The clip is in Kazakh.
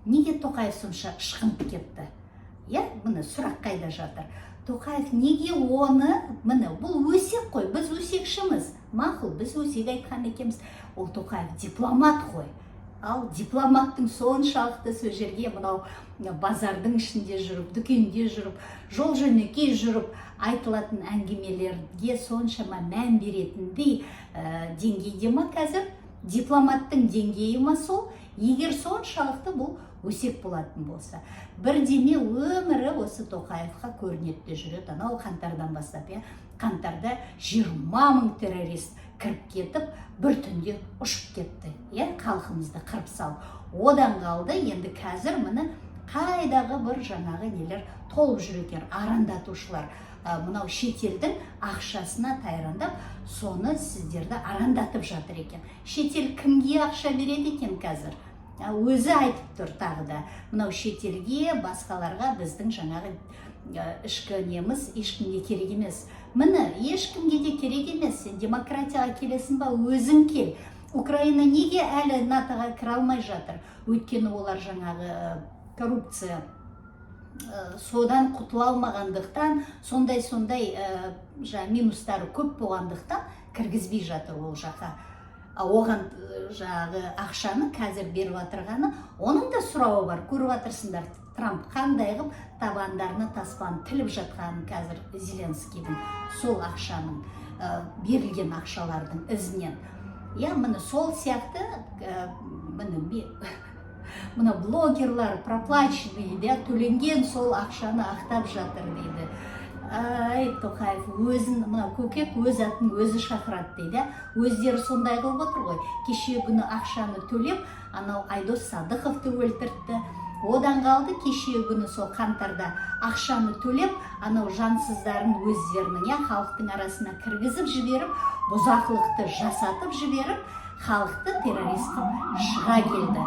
неге Тоқаев сонша ышқынып кетті? Міне сұрақ қайда жатыр. Тоқаев неге оны, міне бұл өсек қой, біз өсекшіміз, мақұл, біз өсек айтқан екенбіз. Ол Тоқаев дипломат қой. Ал дипломаттың соншалықты сол жерге мынау базардың ішінде жүріп, дүкенде жүріп, жол жөнекей жүріп, айтылатын әңгімелерге соншама мән беретіндей деңгейде ма қазір? Дипломаттың деңгейі ма сол? Егер соншалықты бұл өсек болатын болса, бірдеме өмірі осы Тоқаевқа көрінетті жүреді. Анау қаңтардан бастап, қаңтарда 20 мың террорист кіріп кетіп, бір түнде ұшып кетті, халқымызды қырып салып. Одан қалды, енді қазір міне қайдағы бір жаңағы нелер толып жүр екен, арандатушылар. Мынау шетелдің ақшасына тайрандап, соны сіздерді арандатып жатыр екен. Шетел кімге ақша береді екен қазір? Өзі айтып тұр тағы да. Мынау шетелге, басқаларға біздің жаңағы ішкі неміз ешкімге керек емес. Міне, ешкімге де керек емес. Сен демократияға келесің ба, өзің кел. Украина неге әлі НАТО-ға кіре алмай жатыр? Өйткені олар жаңағы коррупция содан құтыла алмағандықтан, сондай минустары көп болғандықтан кіргізбей жатыр ол жаққа. Оған жағы ақшаны қазір беріп отырғаны, оның да сұрауы бар. Көріп отырсыңдар, Трамп қандай қылып табандарына таспаны тіліп жатқанын қазір Зеленскийдің сол ақшаның, берілген ақшалардың ізінен. Міне сол сияқты, мына блогерлар проплаченный, төленген сол ақшаны ақтап жатыр дейді. Тоқаев өзін, мына көкек өз атын өзі шақырады дейді. Өздері сондай қылып отыр ғой. Кеше күні ақшаны төлеп, анау Айдос Садықовты өлтіртті. Одан қалды, кеше күні сол қаңтарда ақшаны төлеп, анау жансыздарын өздерінің халықтың арасына кіргізіп жіберіп, бұзақылықты жасатып жіберіп, халықты террорист қылып шыға келді.